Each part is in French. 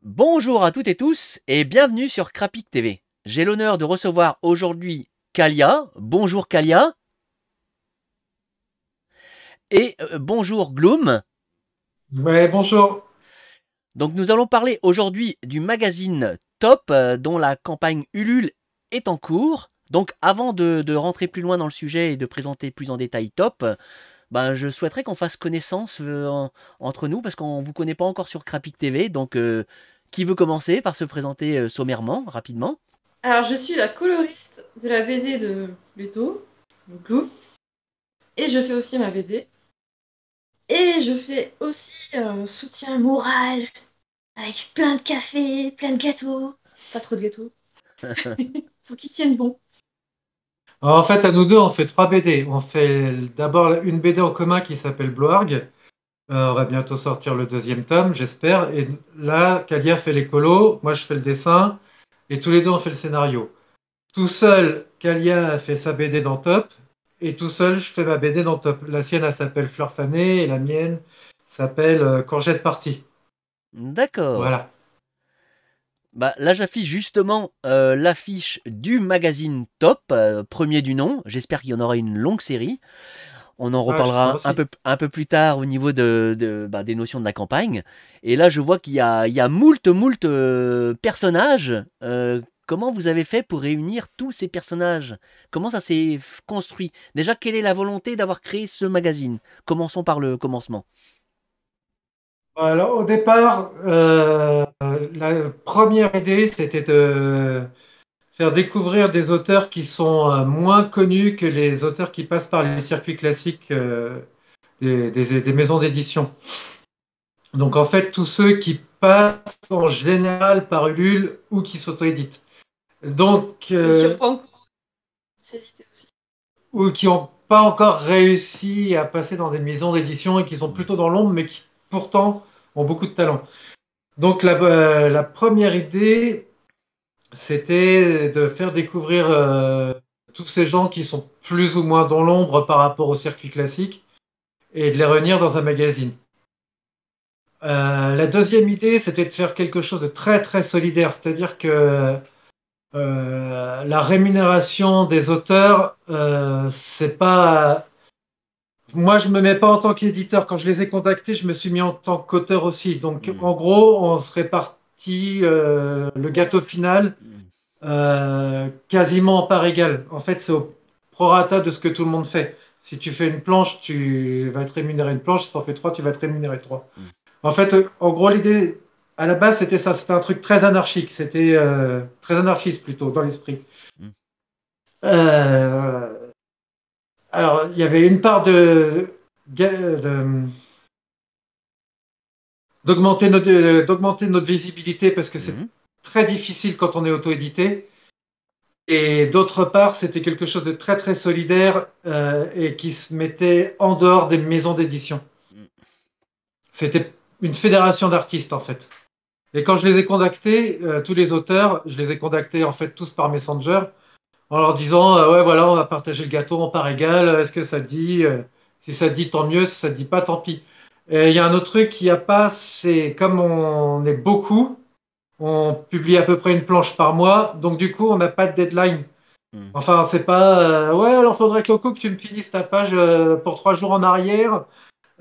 Bonjour à toutes et tous et bienvenue sur Crapic TV. J'ai l'honneur de recevoir aujourd'hui Kalia. Bonjour Kalia. Et bonjour Gloom. Ouais, bonjour. Donc nous allons parler aujourd'hui du magazine Top dont la campagne Ulule est en cours. Donc avant de rentrer plus loin dans le sujet et de présenter plus en détail Top, je souhaiterais qu'on fasse connaissance entre nous parce qu'on ne vous connaît pas encore sur Crapic TV. Donc qui veut commencer par se présenter sommairement, rapidement? Alors, je suis la coloriste de la BD de Pluto, donc Clou, et je fais aussi ma BD. Et je fais aussi soutien moral, avec plein de café, plein de gâteaux. Pas trop de gâteaux, pour qu'ils tiennent bon. En fait, à nous deux, on fait trois BD. On fait d'abord une BD en commun qui s'appelle Bloarg. On va bientôt sortir le deuxième tome, j'espère. Et là, Kalia fait les colos, moi je fais le dessin, et tous les deux on fait le scénario. Tout seul, Kalia a fait sa BD dans Top, et tout seul, je fais ma BD dans Top. La sienne, elle s'appelle Fleur fanée, et la mienne s'appelle Courgette partie. D'accord. Voilà. Là, j'affiche justement l'affiche du magazine Top, premier du nom. J'espère qu'il y en aura une longue série. On en Ah, j'espère reparlera aussi. un peu plus tard au niveau des notions de la campagne. Et là, je vois qu'il y a moult personnages. Comment vous avez fait pour réunir tous ces personnages? Comment ça s'est construit? Déjà, quelle est la volonté d'avoir créé ce magazine? Commençons par le commencement. Alors, au départ, la première idée, c'était de faire découvrir des auteurs qui sont moins connus que les auteurs qui passent par les circuits classiques des maisons d'édition. Donc, en fait, tous ceux qui passent en général par Ulule ou qui s'auto-éditent. Donc, Ou qui n'ont pas encore hésité aussi. ou qui n'ont pas encore réussi à passer dans des maisons d'édition et qui sont Hmm. plutôt dans l'ombre, mais qui pourtant ont beaucoup de talent. Donc, la première idée, c'était de faire découvrir tous ces gens qui sont plus ou moins dans l'ombre par rapport au circuit classique et de les réunir dans un magazine. La deuxième idée, c'était de faire quelque chose de très très solidaire, c'est-à-dire que la rémunération des auteurs, c'est pas. Moi, je me mets pas en tant qu'éditeur. Quand je les ai contactés, je me suis mis en tant qu'auteur aussi. Donc, Hmm. en gros, on se répartit le gâteau final Hmm. quasiment en part égale. En fait, c'est au prorata de ce que tout le monde fait. Si tu fais une planche, tu vas être rémunéré une planche. Si tu en fais trois, tu vas être rémunéré trois. Hmm. En fait, en gros, l'idée, à la base, c'était ça. C'était un truc très anarchique. C'était très anarchiste plutôt, dans l'esprit. Hmm. Euh, alors, il y avait une part d'augmenter notre visibilité parce que c'est Hmm. très difficile quand on est auto-édité. Et d'autre part, c'était quelque chose de très très solidaire et qui se mettait en dehors des maisons d'édition. Hmm. C'était une fédération d'artistes en fait. Et quand je les ai contactés, tous les auteurs, je les ai contactés en fait tous par Messenger en leur disant ouais voilà on va partager le gâteau en part égale. Est-ce que ça te dit Si ça te dit tant mieux, si ça te dit pas tant pis. Et il y a un autre truc qui a pas, c'est comme on est beaucoup, on publie à peu près une planche par mois, donc du coup on n'a pas de deadline. Hmm. Enfin, c'est pas ouais, alors faudrait Coco que tu me finisses ta page pour 3 jours en arrière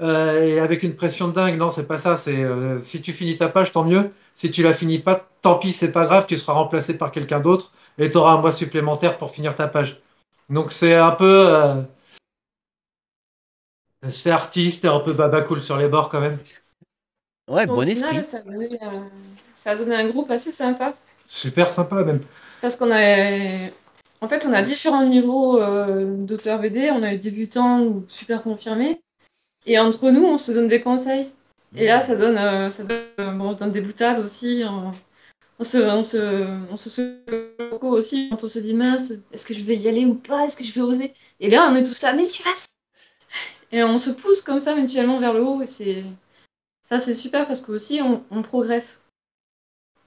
et avec une pression de dingue. Non, c'est pas ça. C'est si tu finis ta page, tant mieux. Si tu la finis pas, tant pis, c'est pas grave. Tu seras remplacé par quelqu'un d'autre et tu auras un mois supplémentaire pour finir ta page. Donc c'est un peu se fait artiste et un peu baba cool sur les bords quand même. Ouais, Au bon final, esprit. ça a donné un groupe assez sympa. Super sympa même. Parce on a différents niveaux d'auteurs BD. On a les débutants ou super confirmés. Et entre nous, on se donne des conseils. Et là, Hmm. bon, on se donne des boutades aussi. On se secoue aussi quand on se dit mince, est-ce que je vais y aller ou pas? Est-ce que je vais oser? Et là, on est tous là, mais si vas-y! Et on se pousse comme ça mutuellement vers le haut. Et c'est super parce qu'aussi, on progresse.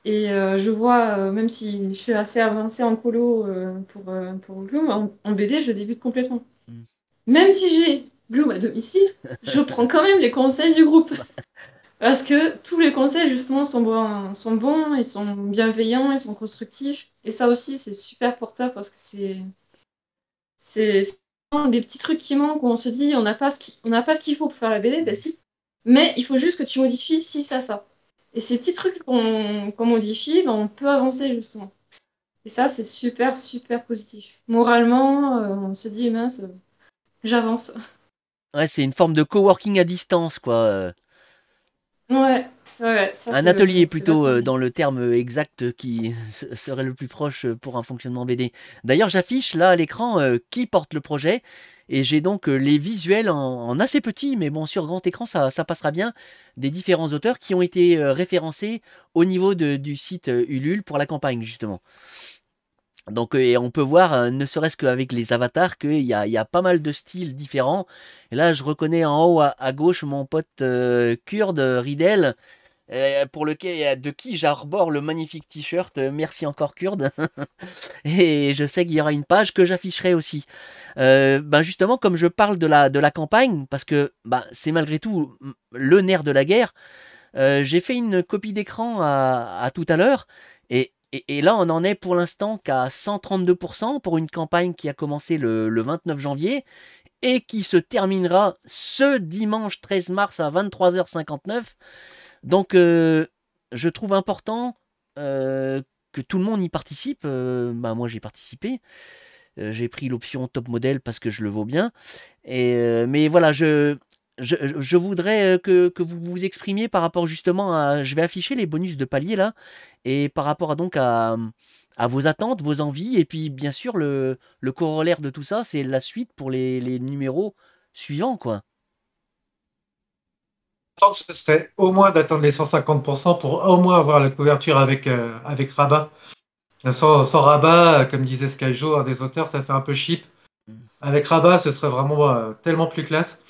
Et je vois, même si je suis assez avancée en colo pour Gloom, en BD, je débute complètement. Même si j'ai Gloom à domicile, je prends quand même les conseils du groupe. Parce que tous les conseils, justement, sont bons, ils sont bienveillants, ils sont constructifs. Et ça aussi, c'est super porteur parce que c'est des petits trucs qui manquent où on se dit, on n'a pas ce qu'il faut pour faire la BD, ben si. Mais il faut juste que tu modifies ci, ça. Et ces petits trucs qu'on modifie, ben, on peut avancer, justement. Et ça, c'est super, super positif. Moralement, on se dit, mince, j'avance. Ouais, c'est une forme de coworking à distance, quoi. Ouais, ça, Un atelier c'est plutôt vachement bien. dans le terme exact qui serait le plus proche pour un fonctionnement BD. D'ailleurs, j'affiche là à l'écran qui porte le projet et j'ai donc les visuels en assez petit, mais bon, sur grand écran, ça passera bien, des différents auteurs qui ont été référencés au niveau du site Ulule pour la campagne, justement. Donc, et on peut voir, ne serait-ce qu'avec les avatars, qu'il y a pas mal de styles différents. Et là, je reconnais en haut à gauche mon pote Kurde Ridel, pour lequel, de qui j'arbore le magnifique t-shirt. Merci encore Kurde. Et je sais qu'il y aura une page que j'afficherai aussi. Ben justement, comme je parle de la campagne, parce que ben, c'est malgré tout le nerf de la guerre, j'ai fait une copie d'écran à tout à l'heure. Et là, on en est pour l'instant qu'à 132% pour une campagne qui a commencé le 29 janvier et qui se terminera ce dimanche 13 mars à 23h59. Donc, je trouve important que tout le monde y participe. Bah, moi, j'ai participé. J'ai pris l'option top modèle parce que je le vaux bien. Mais voilà, je voudrais que vous vous exprimiez par rapport justement à... Je vais afficher les bonus de palier là. Et par rapport à vos attentes, vos envies. Et puis, bien sûr, le corollaire de tout ça, c'est la suite pour les numéros suivants, quoi. Ce serait au moins d'atteindre les 150% pour au moins avoir la couverture avec Rabat. Sans Rabat, comme disait Skyjo, un des auteurs, ça fait un peu cheap. Avec Rabat, ce serait vraiment tellement plus classe.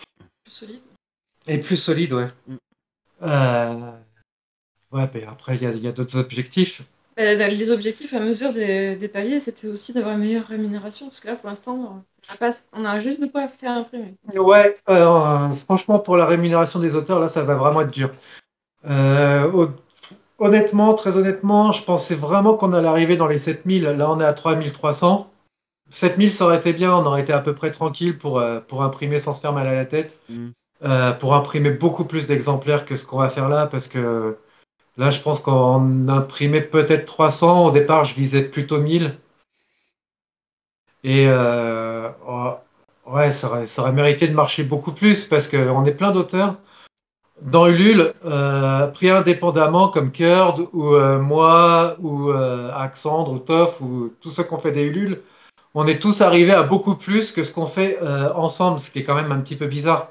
Plus solide. Et plus solide, ouais. Mm. Euh, ouais, mais après, il y a d'autres objectifs. Les objectifs à mesure des paliers, c'était aussi d'avoir une meilleure rémunération, parce que là, pour l'instant, on a juste de quoi faire imprimer. Ouais, franchement, pour la rémunération des auteurs, là, ça va vraiment être dur. Honnêtement, très honnêtement, je pensais vraiment qu'on allait arriver dans les 7000. Là, on est à 3300. 7000, ça aurait été bien. On aurait été à peu près tranquille pour imprimer sans se faire mal à la tête. Mm. Pour imprimer beaucoup plus d'exemplaires que ce qu'on va faire là. Parce que là, je pense qu'on imprimait peut-être 300. Au départ, je visais plutôt 1000. Et oh, ouais, ça aurait mérité de marcher beaucoup plus parce qu'on est plein d'auteurs. Dans Ulule, pris indépendamment comme Kurd ou moi ou Axandre ou Toff ou tous ceux qui ont fait des Ulule, on est tous arrivés à beaucoup plus que ce qu'on fait ensemble, ce qui est quand même un petit peu bizarre.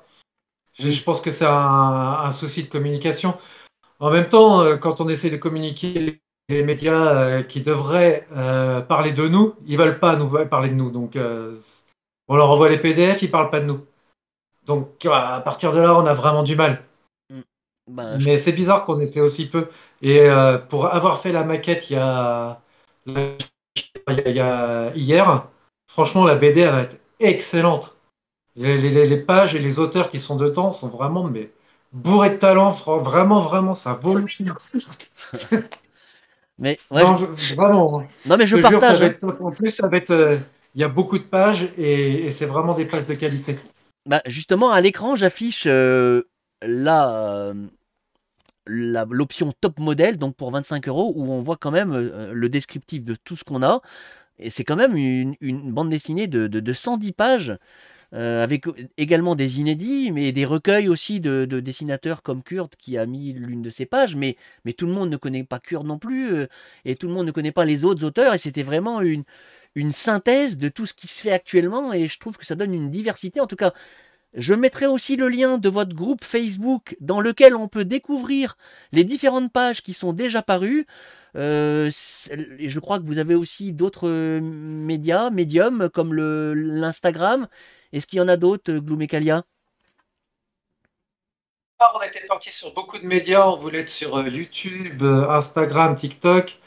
Je Oui. pense que c'est un souci de communication. En même temps, quand on essaie de communiquer les médias qui devraient parler de nous, ils veulent pas nous parler de nous. Donc, on leur envoie les PDF, ils parlent pas de nous. Donc, à partir de là, on a vraiment du mal. Mm. Ben, Mais c'est bizarre qu'on ait fait aussi peu. Et pour avoir fait la maquette hier, franchement, la BD elle va être excellente. Les pages et les auteurs qui sont dedans sont vraiment mais, bourrés de talent. Vraiment, vraiment, ça vaut le coup. mais ouais, Non, vraiment, hein. non, mais je Je te jure, ça partage, va hein. être top. En plus, ça va être. Il y a beaucoup de pages et c'est vraiment des pages de qualité. Bah, justement, à l'écran, j'affiche là l'option top modèle, donc pour 25 €, où on voit quand même le descriptif de tout ce qu'on a. Et c'est quand même une bande dessinée de 110 pages, avec également des inédits, mais des recueils aussi de dessinateurs comme Kurt qui a mis l'une de ses pages. Mais tout le monde ne connaît pas Kurt non plus, et tout le monde ne connaît pas les autres auteurs. Et c'était vraiment une synthèse de tout ce qui se fait actuellement. Et je trouve que ça donne une diversité. En tout cas, je mettrai aussi le lien de votre groupe Facebook dans lequel on peut découvrir les différentes pages qui sont déjà parues. Et je crois que vous avez aussi d'autres médiums, comme l'Instagram. Est-ce qu'il y en a d'autres, Gloomecalia? On était parti sur beaucoup de médias. On voulait être sur YouTube, Instagram, TikTok.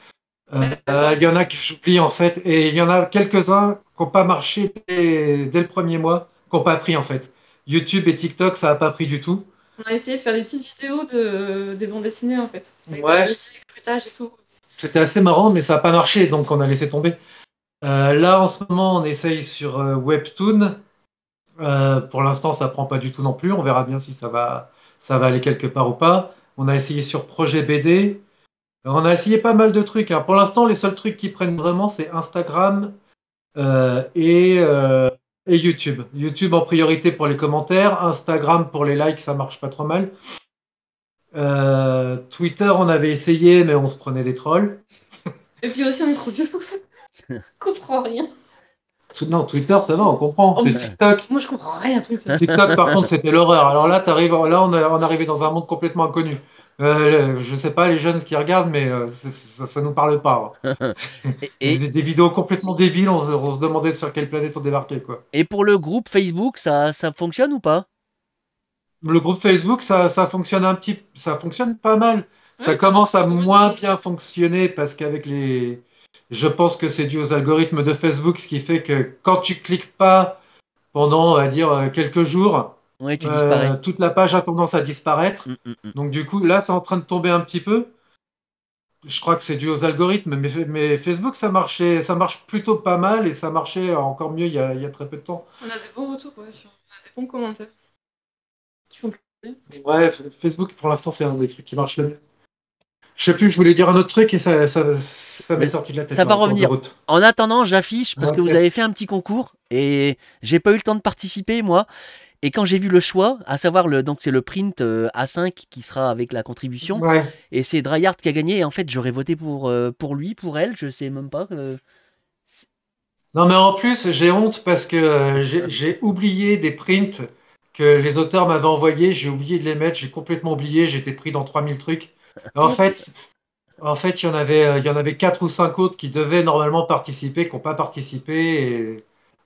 Il y en a que j'oublie en fait, et il y en a quelques-uns qui n'ont pas marché dès le premier mois, qui n'ont pas pris en fait. YouTube et TikTok, ça n'a pas pris du tout. On a essayé de faire des petites vidéos des bandes dessinées en fait. Avec Ouais. la musique, le bruitage et tout. C'était assez marrant, mais ça n'a pas marché, donc on a laissé tomber. Là, en ce moment, on essaye sur Webtoon. Pour l'instant, ça prend pas du tout non plus. On verra bien si ça va aller quelque part ou pas. On a essayé sur Projet BD. On a essayé pas mal de trucs, hein. Pour l'instant, les seuls trucs qui prennent vraiment, c'est Instagram euh, et, euh, et YouTube. YouTube en priorité pour les commentaires. Instagram pour les likes, ça marche pas trop mal. Twitter, on avait essayé, mais on se prenait des trolls. Et puis aussi, on est trop vieux pour ça. On comprend rien. Non, Twitter, ça va, on comprend. Oh, C'est mais- TikTok. Moi, je comprends rien à Twitter. TikTok, par contre, c'était l'horreur. Alors là, là, on est arrivé dans un monde complètement inconnu. Je sais pas les jeunes qui regardent, mais ça nous parle pas, hein. Et, Des vidéos complètement débiles, on se demandait sur quelle planète on débarquait, quoi. et pour le groupe Facebook, ça fonctionne ou pas? Le groupe Facebook, ça fonctionne pas mal. Ça Ouais, commence à c'est cool. moins bien fonctionner parce qu'avec les, je pense que c'est dû aux algorithmes de Facebook, ce qui fait que quand tu cliques pas pendant, on va dire, quelques jours, Ouais, tu disparais. toute la page a tendance à disparaître. Mm. Donc du coup, là, c'est en train de tomber un petit peu. Je crois que c'est dû aux algorithmes, mais Facebook, ça marche plutôt pas mal et ça marchait encore mieux il y a très peu de temps. On a des bons retours, ouais, on a des bons commentaires. Qui font plaisir. Ouais, Facebook, pour l'instant, c'est un des trucs qui marche le mieux. Je sais plus, je voulais dire un autre truc et ça m'est Mais sorti de la tête ça là, va en cours de revenir. route. En attendant, j'affiche parce que Ok. vous avez fait un petit concours et j'ai pas eu le temps de participer moi. Et quand j'ai vu le choix, à savoir donc c'est le print A5 qui sera avec la contribution Ouais. et c'est Dryart qui a gagné et en fait j'aurais voté pour lui, pour elle, je sais même pas. Non, mais en plus, j'ai honte parce que j'ai oublié des prints que les auteurs m'avaient envoyés. J'ai oublié de les mettre. J'ai complètement oublié. J'étais pris dans 3000 trucs. En fait, il y en avait 4 ou 5 autres qui devaient normalement participer, qui n'ont pas participé. Et...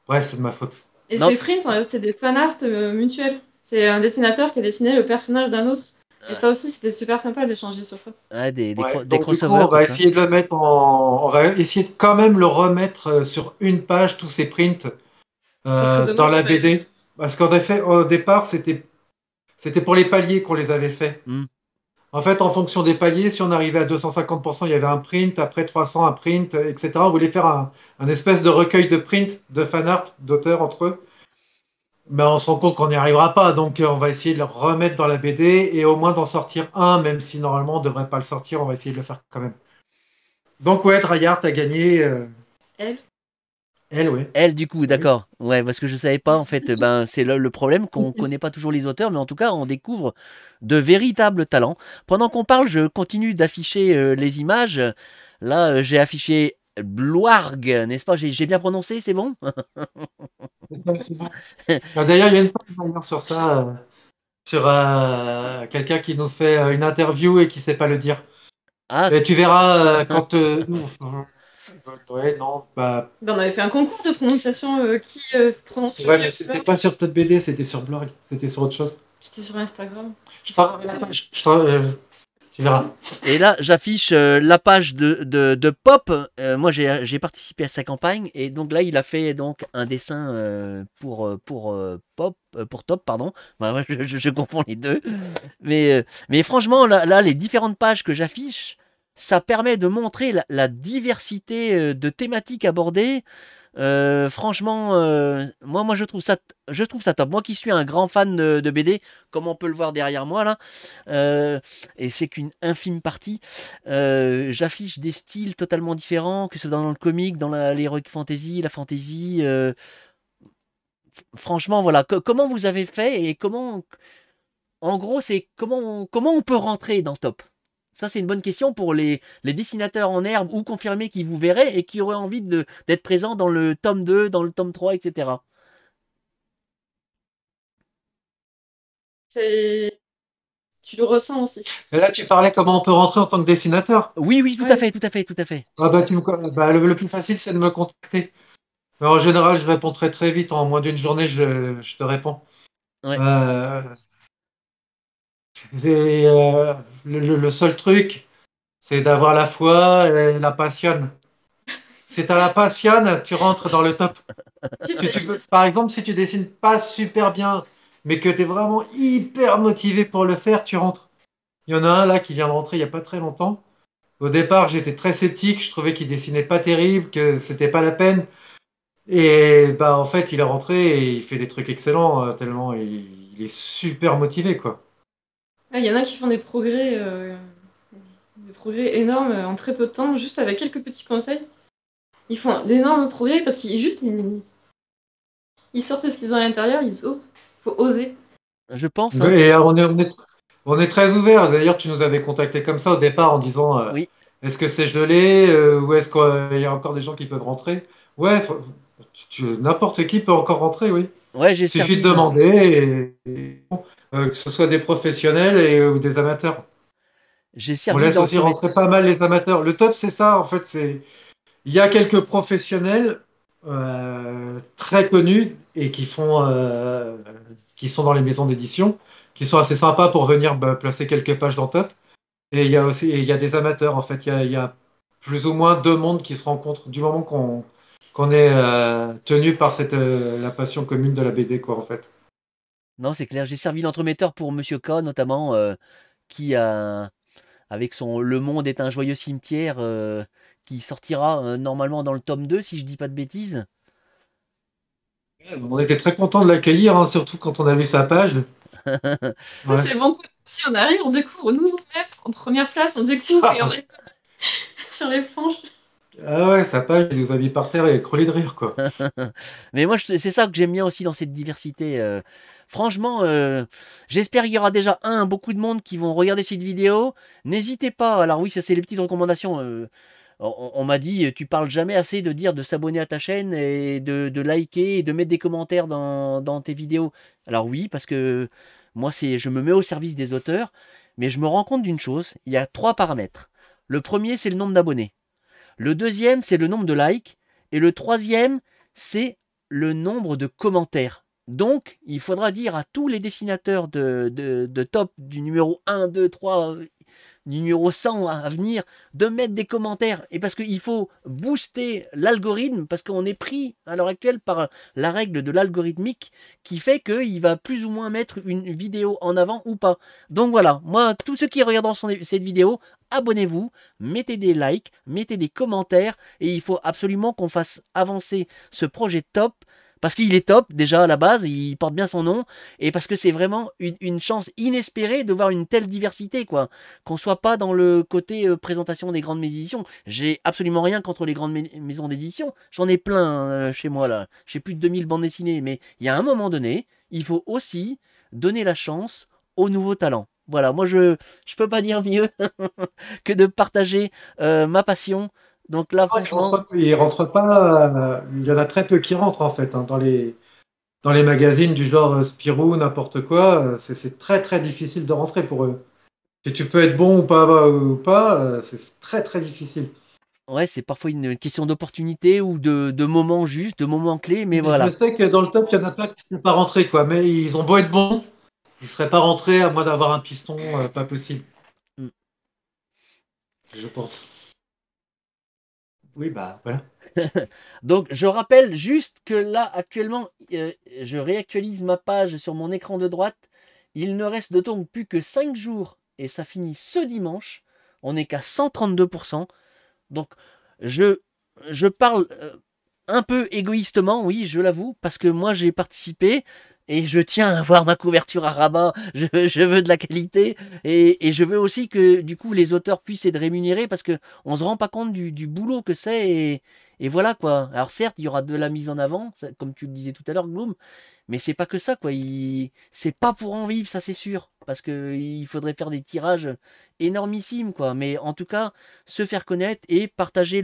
Bref, c'est de ma faute. Et Non. ces prints, c'est des fanarts mutuels. C'est un dessinateur qui a dessiné le personnage d'un autre. Et ça aussi, c'était super sympa d'échanger sur ça. Ouais, des Ouais, des donc du coup, crossovers on va comme ça. essayer de le mettre on va essayer de quand même le remettre sur une page, tous ces prints Ça serait dans dommage. la BD. Parce qu'en effet, au départ, c'était pour les paliers qu'on les avait fait. Hmm. En fait, en fonction des paliers, si on arrivait à 250%, il y avait un print, après 300, un print, etc. On voulait faire un espèce de recueil de print, de fan art, d'auteurs entre eux. Mais on se rend compte qu'on n'y arrivera pas, donc on va essayer de le remettre dans la BD et au moins d'en sortir un, même si normalement on ne devrait pas le sortir, on va essayer de le faire quand même. Donc ouais, Dryart a gagné. Elle. Elle, ouais. Elle, du coup, d'accord. Ouais, parce que je savais pas, en fait, ben, c'est le problème qu'on connaît pas toujours les auteurs, mais en tout cas, on découvre de véritables talents. Pendant qu'on parle, je continue d'afficher les images. Là, j'ai affiché Bloarg, n'est-ce pas? J'ai bien prononcé, c'est bon? D'ailleurs, il y a une page d'ailleurs sur ça, sur quelqu'un qui nous fait une interview et qui sait pas le dire. Ah, Et tu verras quand ouais, non, bah, Ben, on avait fait un concours de prononciation qui prononce le ouais, mieux. mais c'était pas sur Top BD, c'était sur Blog, c'était sur autre chose. C'était sur Instagram. Je t'enverrai la page, tu verras. et là, j'affiche la page de Pop. Moi, j'ai participé à sa campagne, et donc là, il a fait donc un dessin pour Top, pardon. Bah, ouais, je confonds les deux. Mais franchement, là, les différentes pages que j'affiche, ça permet de montrer la diversité de thématiques abordées. Franchement, moi je trouve ça top. Moi qui suis un grand fan de BD, comme on peut le voir derrière moi là, et c'est qu'une infime partie, j'affiche des styles totalement différents, que ce soit dans le comic, dans l'heroic fantasy, la fantasy. Franchement, voilà. Comment vous avez fait et en gros, c'est comment on peut rentrer dans Top? Ça, c'est une bonne question pour les dessinateurs en herbe ou confirmés qui vous verraient et qui auraient envie d'être présents dans le tome 2, dans le tome 3, etc. Tu le ressens aussi. Et là, tu parlais comment on peut rentrer en tant que dessinateur. Oui, tout à Ouais. fait, tout à fait, tout à fait. Ah bah, le plus facile, c'est de me contacter. Mais en général, je réponds très très vite. En moins d'une journée, je te réponds. Ouais. Euh, le seul truc, c'est d'avoir la foi et la passion. Si tu as la passion, tu rentres dans le top. Par exemple, si tu dessines pas super bien mais que tu es vraiment hyper motivé pour le faire, tu rentres. Il y en a un là qui vient de rentrer il n'y a pas très longtemps. Au départ, j'étais très sceptique, je trouvais qu'il dessinait pas terrible, que c'était pas la peine. Et bah en fait, il est rentré et il fait des trucs excellents, tellement il est super motivé, quoi. Il y en a qui font des progrès énormes en très peu de temps, juste avec quelques petits conseils. Ils font d'énormes progrès parce ils sortent ce qu'ils ont à l'intérieur, ils osent. Faut oser. Je pense, hein. Et on est très ouvert. D'ailleurs, tu nous avais contacté comme ça au départ en disant Oui. est-ce que c'est gelé ou est-ce qu'il y a encore des gens qui peuvent rentrer? Ouais, n'importe qui peut encore rentrer, oui. Ouais, j'ai Il suffit de servi. demander, que ce soit des professionnels ou des amateurs. J'ai On servi laisse aussi d'entremaître. rentrer pas mal les amateurs. Le top, c'est ça, en fait, il y a quelques professionnels très connus et qui sont dans les maisons d'édition, qui sont assez sympas pour venir placer quelques pages dans Top. Et il y a des amateurs, en fait. Il y a plus ou moins deux mondes qui se rencontrent du moment qu'on est tenu par la passion commune de la BD, quoi, en fait. Non, c'est clair. J'ai servi d'entremetteur pour Monsieur K, notamment, qui a, avec son Le Monde est un joyeux cimetière, qui sortira normalement dans le tome 2, si je dis pas de bêtises. On était très content de l'accueillir, hein, surtout quand on a vu sa page. Ça, Ouais. c'est bon. Si on arrive, on découvre nous-mêmes en première place, on découvre et on est sur les planches. Ah ouais, sa page, il nous a mis par terre et écrolé de rire, quoi. Mais moi, c'est ça que j'aime bien aussi dans cette diversité. Franchement, j'espère qu'il y aura déjà beaucoup de monde qui vont regarder cette vidéo. N'hésitez pas. Alors oui, ça c'est les petites recommandations. On m'a dit, tu parles jamais assez de dire de s'abonner à ta chaîne et de liker et de mettre des commentaires dans tes vidéos. Alors oui, parce que moi, je me mets au service des auteurs, mais je me rends compte d'une chose. Il y a 3 paramètres. Le premier, c'est le nombre d'abonnés. Le deuxième, c'est le nombre de likes. Et le troisième, c'est le nombre de commentaires. Donc, il faudra dire à tous les dessinateurs de top du numéro 1, 2, 3, du numéro 100 à venir, de mettre des commentaires. Et parce qu'il faut booster l'algorithme, parce qu'on est pris à l'heure actuelle par la règle de l'algorithmique qui fait qu'il va plus ou moins mettre une vidéo en avant ou pas. Donc voilà, moi, tous ceux qui regarderont cette vidéo, abonnez-vous, mettez des likes, mettez des commentaires, et il faut absolument qu'on fasse avancer ce projet top. Parce qu'il est top déjà à la base, il porte bien son nom, et parce que c'est vraiment une chance inespérée de voir une telle diversité, quoi. Qu'on soit pas dans le côté présentation des grandes maisons d'édition. J'ai absolument rien contre les grandes maisons d'édition. J'en ai plein chez moi là. J'ai plus de 2000 bandes dessinées. Mais il y a un moment donné, il faut aussi donner la chance aux nouveaux talents. Voilà, moi je peux pas dire mieux que de partager ma passion. Donc là, franchement, Il rentre pas, il y en a très peu qui rentrent, en fait, hein, dans les magazines du genre Spirou, n'importe quoi. C'est très, très difficile de rentrer pour eux. Si tu peux être bon ou pas, c'est très, très difficile. ouais, c'est parfois une question d'opportunité ou de moments justes, de moments clés, mais Mais je voilà. sais que dans le top, il y en a plein qui ne sont pas rentrés, quoi. Mais ils ont beau être bons, ils ne seraient pas rentrés à moins d'avoir un piston pas possible, Mm. je pense. Oui, bah voilà. Donc, je rappelle juste que là, actuellement, je réactualise ma page sur mon écran de droite. Il ne reste donc plus que 5 jours et ça finit ce dimanche. On n'est qu'à 132%. Donc, je, je parle un peu égoïstement, oui, je l'avoue, parce que moi j'ai participé et je tiens à avoir ma couverture à rabat, je veux de la qualité et je veux aussi que du coup les auteurs puissent être rémunérés parce que on se rend pas compte du boulot que c'est et voilà quoi. Alors certes, il y aura de la mise en avant, comme tu le disais tout à l'heure, Gloom, mais c'est pas que ça quoi. C'est pas pour en vivre, ça c'est sûr, parce que il faudrait faire des tirages énormissimes quoi. Mais en tout cas, se faire connaître et partager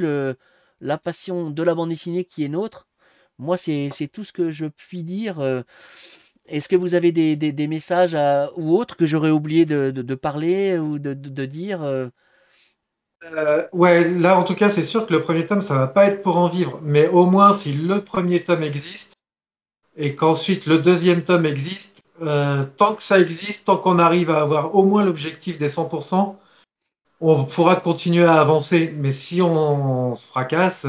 la passion de la bande dessinée qui est nôtre. Moi, c'est tout ce que je puis dire. Est-ce que vous avez des messages ou autres que j'aurais oublié de parler ou de dire Ouais, là en tout cas, c'est sûr que le premier tome, ça va pas être pour en vivre. Mais au moins, si le premier tome existe et qu'ensuite le deuxième tome existe, tant que ça existe, tant qu'on arrive à avoir au moins l'objectif des 100%, on pourra continuer à avancer. Mais si on se fracasse,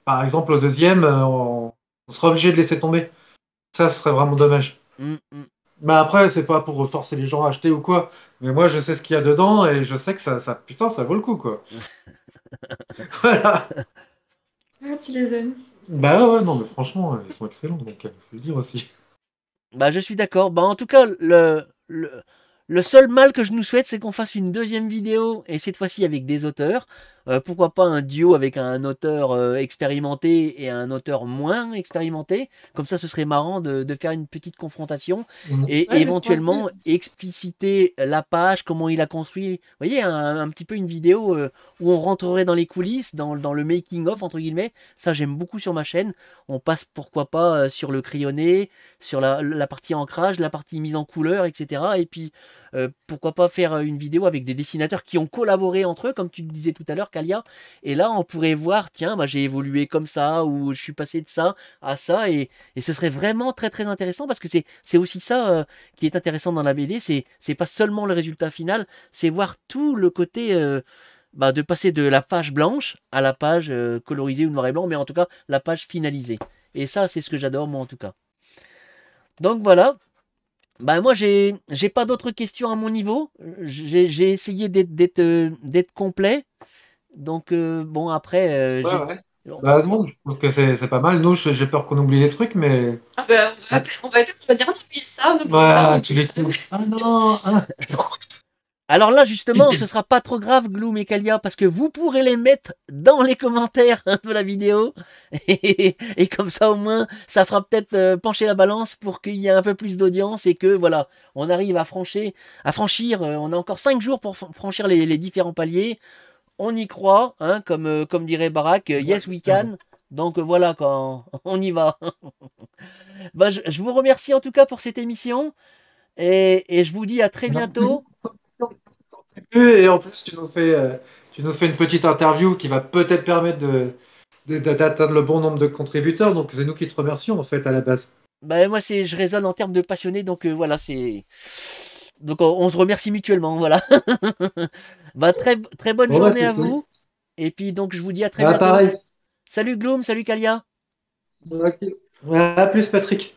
par exemple au deuxième, on sera obligé de laisser tomber. Ça, ce serait vraiment dommage. hum, hum. Mais après, c'est pas pour forcer les gens à acheter ou quoi. Mais moi, je sais ce qu'il y a dedans et je sais que putain, ça vaut le coup, quoi. Voilà. Ah, tu les aimes. Bah ouais, non, mais franchement, ils sont excellents, donc faut le dire aussi. Bah, je suis d'accord. Bah, en tout cas, le seul mal que je nous souhaite, c'est qu'on fasse une deuxième vidéo, et cette fois-ci avec des auteurs. Pourquoi pas un duo avec un auteur expérimenté et un auteur moins expérimenté. Comme ça, ce serait marrant de faire une petite confrontation Mhm. et Ouais, mais franchement, éventuellement expliciter la page, comment il a construit. Vous voyez, un petit peu une vidéo où on rentrerait dans les coulisses, dans le making-of, entre guillemets. Ça, j'aime beaucoup sur ma chaîne. On passe, pourquoi pas, sur le crayonné, sur la partie ancrage, la partie mise en couleur, etc. Et puis, pourquoi pas faire une vidéo avec des dessinateurs qui ont collaboré entre eux, comme tu le disais tout à l'heure, Kalia. Et là, on pourrait voir, tiens, bah, j'ai évolué comme ça, ou je suis passé de ça à ça. Et ce serait vraiment très très intéressant, parce que c'est aussi ça qui est intéressant dans la BD. C'est pas seulement le résultat final, c'est voir tout le côté... bah, de passer de la page blanche à la page colorisée ou noir et blanc, mais en tout cas la page finalisée. Et ça, c'est ce que j'adore, moi en tout cas. Donc voilà. Bah moi j'ai pas d'autres questions à mon niveau. J'ai essayé d'être complet. Donc bon après Ouais, ouais. Bah non, je trouve que c'est pas mal. Nous, j'ai peur qu'on oublie des trucs, mais... ah bah, Ah, on va dire on oublie ça, on oublie ça, on ouais, tu oublie les ça. coups. Ah non, ah. alors là justement ce sera pas trop grave Gloom et Kalia parce que vous pourrez les mettre dans les commentaires de la vidéo et comme ça au moins ça fera peut-être pencher la balance pour qu'il y ait un peu plus d'audience et que voilà on arrive à franchir on a encore 5 jours pour franchir les différents paliers. On y croit, hein, comme dirait Barack, yes we can. Donc voilà, quand on y va. Bah, je vous remercie en tout cas pour cette émission et je vous dis à très bientôt. Et en plus, tu nous fais une petite interview qui va peut-être permettre d'atteindre le bon nombre de contributeurs. Donc, c'est nous qui te remercions, en fait, à la base. Bah, moi, je raisonne en termes de passionnés, donc voilà, c'est. Donc on se remercie mutuellement, voilà. Bah, très, très bonne Bon, bah, journée c'est à cool. vous. Et puis donc je vous dis à très Ah, bientôt. pareil. Salut Gloom, salut Kalia. Ok. À plus, Patrick.